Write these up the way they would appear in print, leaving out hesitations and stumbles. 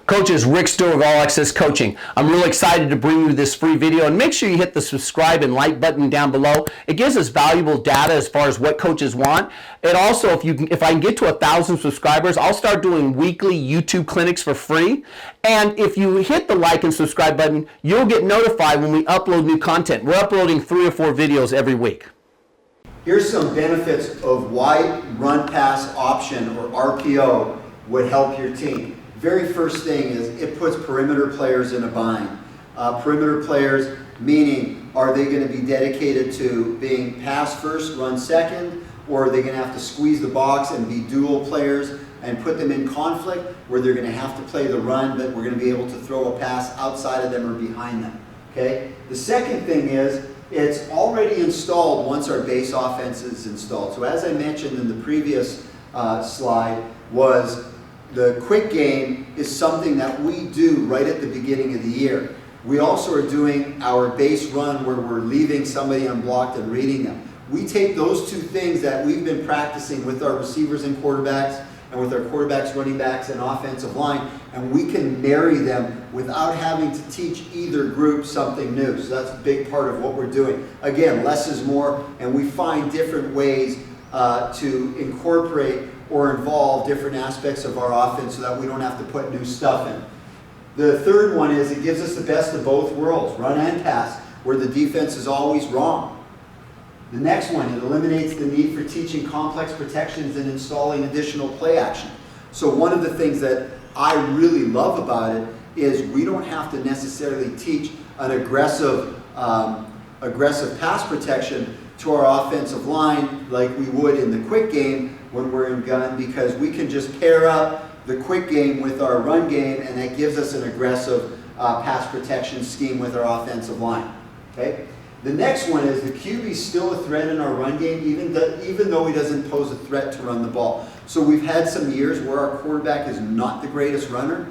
Coaches, Rick Stewart of All Access Coaching. I'm really excited to bring you this free video, and make sure you hit the subscribe and like button down below. It gives us valuable data as far as what coaches want. And also, if I can get to 1,000 subscribers, I'll start doing weekly YouTube clinics for free. And if you hit the like and subscribe button, you'll get notified when we upload new content. We're uploading 3 or 4 videos every week. Here's some benefits of why run pass option or RPO would help your team. Very first thing is it puts perimeter players in a bind. Perimeter players, meaning, are they going to be dedicated to being pass first, run second, or are they going to have to squeeze the box and be dual players and put them in conflict where they're going to have to play the run, but we're going to be able to throw a pass outside of them or behind them. Okay? The second thing is it's already installed once our base offense is installed. So as I mentioned in the previous slide, was the quick game is something that we do right at the beginning of the year. We also are doing our base run where we're leaving somebody unblocked and reading them. We take those two things that we've been practicing with our receivers and quarterbacks and with our quarterbacks, running backs, and offensive line, and we can marry them without having to teach either group something new. So that's a big part of what we're doing. Again, less is more, and we find different ways to incorporate or involve different aspects of our offense so that we don't have to put new stuff in. The third one is it gives us the best of both worlds, run and pass, where the defense is always wrong. The next one, it eliminates the need for teaching complex protections and installing additional play action. So one of the things that I really love about it is we don't have to necessarily teach an aggressive pass protection to our offensive line like we would in the quick game when we're in gun, because we can just pair up the quick game with our run game, and that gives us an aggressive pass protection scheme with our offensive line. Okay? The next one is the QB is still a threat in our run game, even though he doesn't pose a threat to run the ball. So we've had some years where our quarterback is not the greatest runner.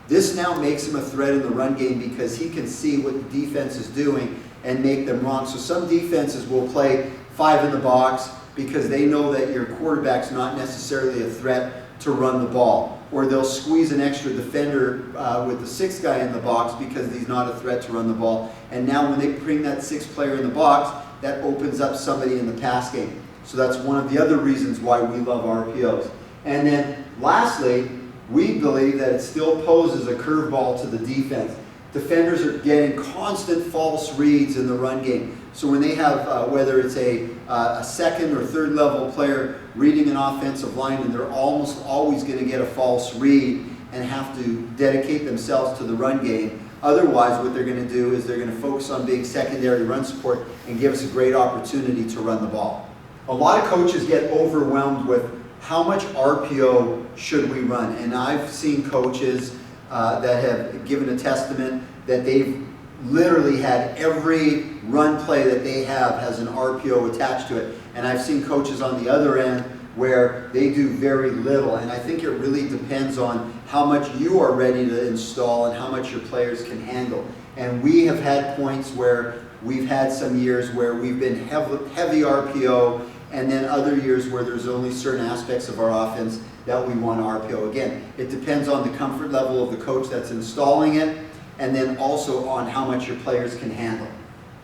This now makes him a threat in the run game because he can see what the defense is doing and make them wrong. So some defenses will play 5 in the box because they know that your quarterback's not necessarily a threat to run the ball. Or they'll squeeze an extra defender with the 6th guy in the box because he's not a threat to run the ball. And now when they bring that 6th player in the box, that opens up somebody in the pass game. So that's one of the other reasons why we love RPOs. And then lastly, we believe that it still poses a curveball to the defense. Defenders are getting constant false reads in the run game. So when they have, whether it's a second or third level player reading an offensive line, and they're almost always going to get a false read and have to dedicate themselves to the run game. Otherwise, what they're going to do is they're going to focus on being secondary run support and give us a great opportunity to run the ball. A lot of coaches get overwhelmed with how much RPO should we run? And I've seen coaches that have given a testament that they've literally had every run play that they have has an RPO attached to it. And I've seen coaches on the other end where they do very little. And I think it really depends on how much you are ready to install and how much your players can handle. And we have had points where we've had some years where we've been heavy RPO, and then other years where there's only certain aspects of our offense that we want RPO. Again, it depends on the comfort level of the coach that's installing it, and then also on how much your players can handle.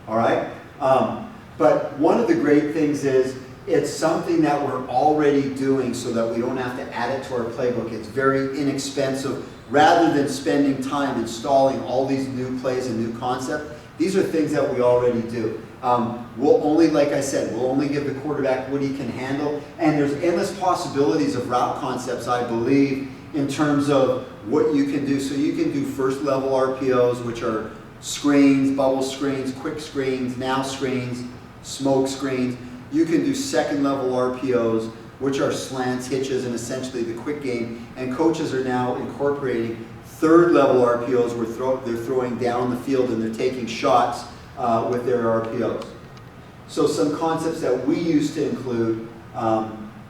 All right? But one of the great things is it's something that we're already doing so that we don't have to add it to our playbook. It's very inexpensive. Rather than spending time installing all these new plays and new concepts, these are things that we already do. We'll only, like I said, we'll only give the quarterback what he can handle. And there's endless possibilities of route concepts, I believe, in terms of what you can do. So you can do first level RPOs, which are screens, bubble screens, quick screens, now screens, smoke screens. You can do second level RPOs, which are slants, hitches, and essentially the quick game. And coaches are now incorporating third level RPOs where they're throwing down the field and they're taking shots with their RPOs. So some concepts that we used to include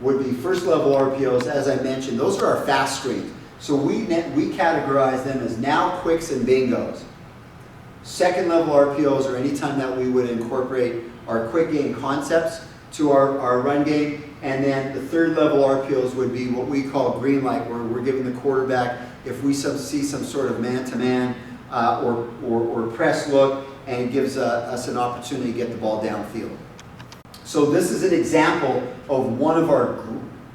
would be first level RPOs. As I mentioned, those are our fast screens. So we categorize them as now, quicks, and bingos. Second level RPOs are any time that we would incorporate our quick game concepts to our run game. And then the third level RPOs would be what we call green light, where we're giving the quarterback if we see some sort of man-to-man or press look, and it gives us an opportunity to get the ball downfield. So this is an example of one of our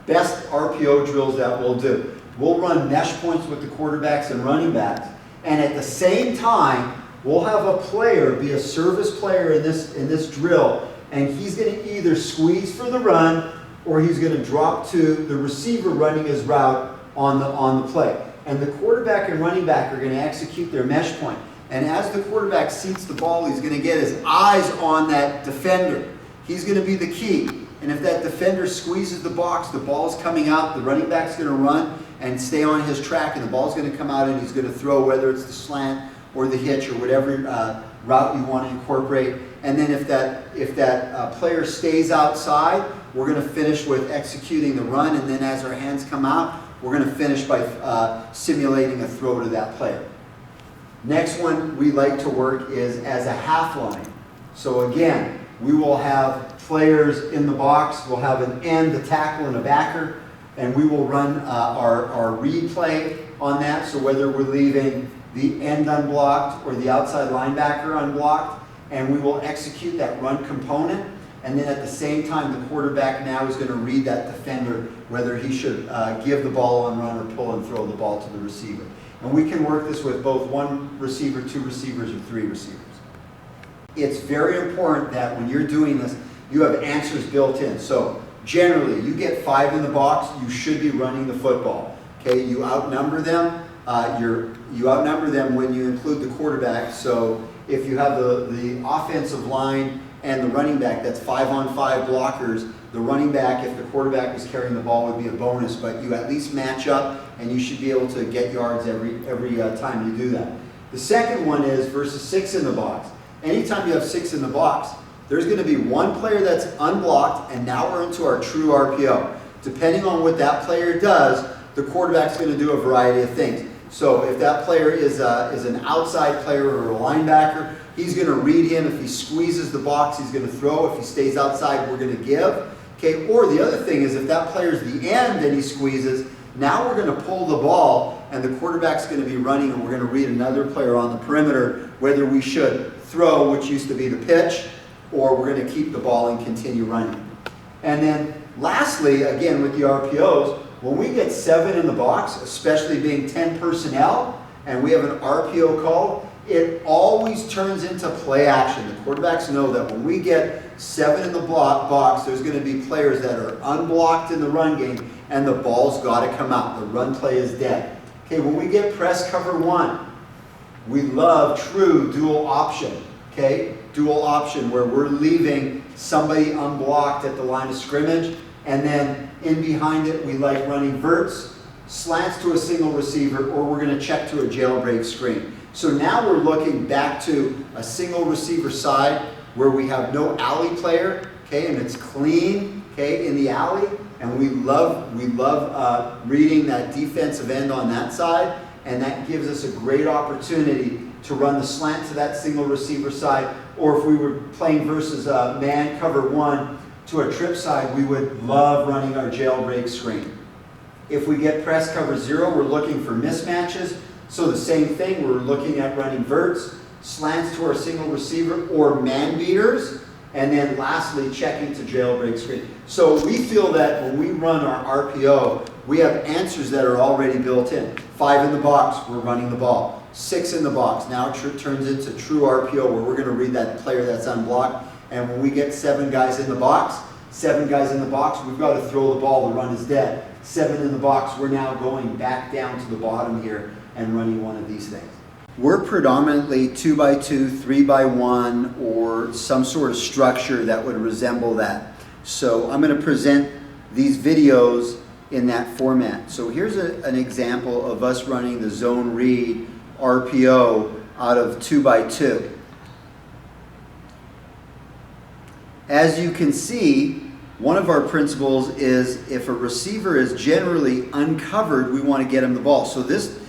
best RPO drills that we'll do. We'll run mesh points with the quarterbacks and running backs, and at the same time, we'll have a player be a service player in this drill, and he's going to either squeeze for the run or he's going to drop to the receiver running his route on the play. And the quarterback and running back are going to execute their mesh point. And as the quarterback seats the ball, he's going to get his eyes on that defender. He's going to be the key. And if that defender squeezes the box, the ball's coming out, the running back's going to run and stay on his track, and the ball's going to come out and he's going to throw, whether it's the slant or the hitch or whatever route you want to incorporate. And then if that player stays outside, we're going to finish with executing the run, and then as our hands come out, we're going to finish by simulating a throw to that player. Next one we like to work is as a half line. So again, we will have players in the box, we'll have an end, a tackle, and a backer, and we will run our read play on that. So whether we're leaving the end unblocked or the outside linebacker unblocked, and we will execute that run component. And then at the same time, the quarterback now is going to read that defender, whether he should give the ball on run or pull and throw the ball to the receiver. And we can work this with both one receiver, two receivers, or three receivers. It's very important that when you're doing this, you have answers built in. So generally, you get 5 in the box, you should be running the football. Okay, you outnumber them. You outnumber them when you include the quarterback. So if you have the offensive line and the running back, that's 5-on-5 blockers. The running back, if the quarterback was carrying the ball, would be a bonus, but you at least match up, and you should be able to get yards every time you do that. The second one is versus 6 in the box. Anytime you have 6 in the box, there's going to be one player that's unblocked, and now we're into our true RPO. Depending on what that player does, the quarterback's going to do a variety of things. So if that player is an outside player or a linebacker, he's going to read him. If he squeezes the box, he's going to throw. If he stays outside, we're going to give. Okay. Or the other thing is, if that player's the end and he squeezes, now we're going to pull the ball, and the quarterback's going to be running, and we're going to read another player on the perimeter, whether we should throw, which used to be the pitch, or we're going to keep the ball and continue running. And then lastly, again with the RPOs, when we get 7 in the box, especially being 10 personnel, and we have an RPO call, it always turns into play action. The quarterbacks know that when we get 7 in the box, there's going to be players that are unblocked in the run game, and the ball's got to come out. The run play is dead. Okay, when we get press cover 1, we love true dual option. Okay, dual option where we're leaving somebody unblocked at the line of scrimmage, and then in behind it we like running verts, slants to a single receiver, or we're going to check to a jailbreak screen. So now we're looking back to a single receiver side where we have no alley player, okay, and it's clean, okay, in the alley, and we love reading that defensive end on that side, and that gives us a great opportunity to run the slant to that single receiver side, or if we were playing versus man cover 1 to a trip side, we would love running our jailbreak screen. If we get press cover 0, we're looking for mismatches. So the same thing, we're looking at running verts, slants to our single receiver, or man beaters, and then lastly, checking to jailbreak screen. So we feel that when we run our RPO, we have answers that are already built in. 5 in the box, we're running the ball. 6 in the box, now it turns into true RPO, where we're going to read that player that's unblocked. And when we get 7 guys in the box, we've got to throw the ball, the run is dead. 7 in the box, we're now going back down to the bottom here and running one of these things. We're predominantly 2x2, 3x1, or some sort of structure that would resemble that. So I'm going to present these videos in that format. So here's an example of us running the zone read RPO out of 2x2. As you can see, one of our principles is if a receiver is generally uncovered, we want to get him the ball. So this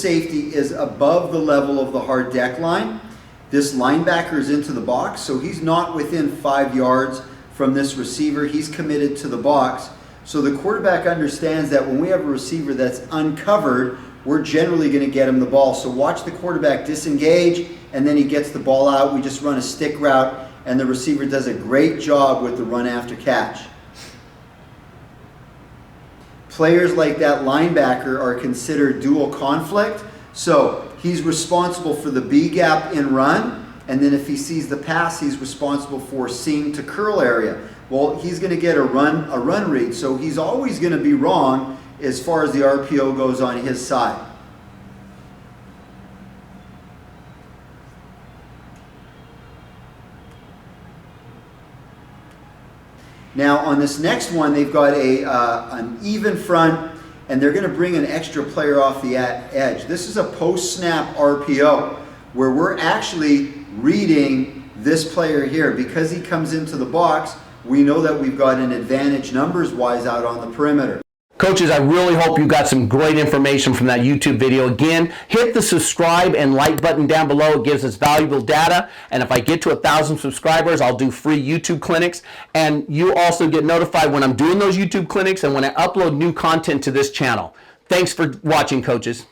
safety is above the level of the hard deck line. This linebacker is into the box, so he's not within 5 yards from this receiver. He's committed to the box. So the quarterback understands that when we have a receiver that's uncovered, we're generally going to get him the ball. So watch the quarterback disengage, and then he gets the ball out. We just run a stick route, and the receiver does a great job with the run after catch. Players like that linebacker are considered dual conflict. So he's responsible for the B gap in run, and then if he sees the pass, he's responsible for seam to curl area. Well, he's going to get a run read, so he's always going to be wrong as far as the RPO goes on his side. Now on this next one, they've got an even front, and they're going to bring an extra player off the edge. This is a post-snap RPO, where we're actually reading this player here. Because he comes into the box, we know that we've got an advantage numbers-wise out on the perimeter. Coaches, I really hope you got some great information from that YouTube video. Again, hit the subscribe and like button down below. It gives us valuable data. And if I get to 1,000 subscribers, I'll do free YouTube clinics. And you also get notified when I'm doing those YouTube clinics and when I upload new content to this channel. Thanks for watching, coaches.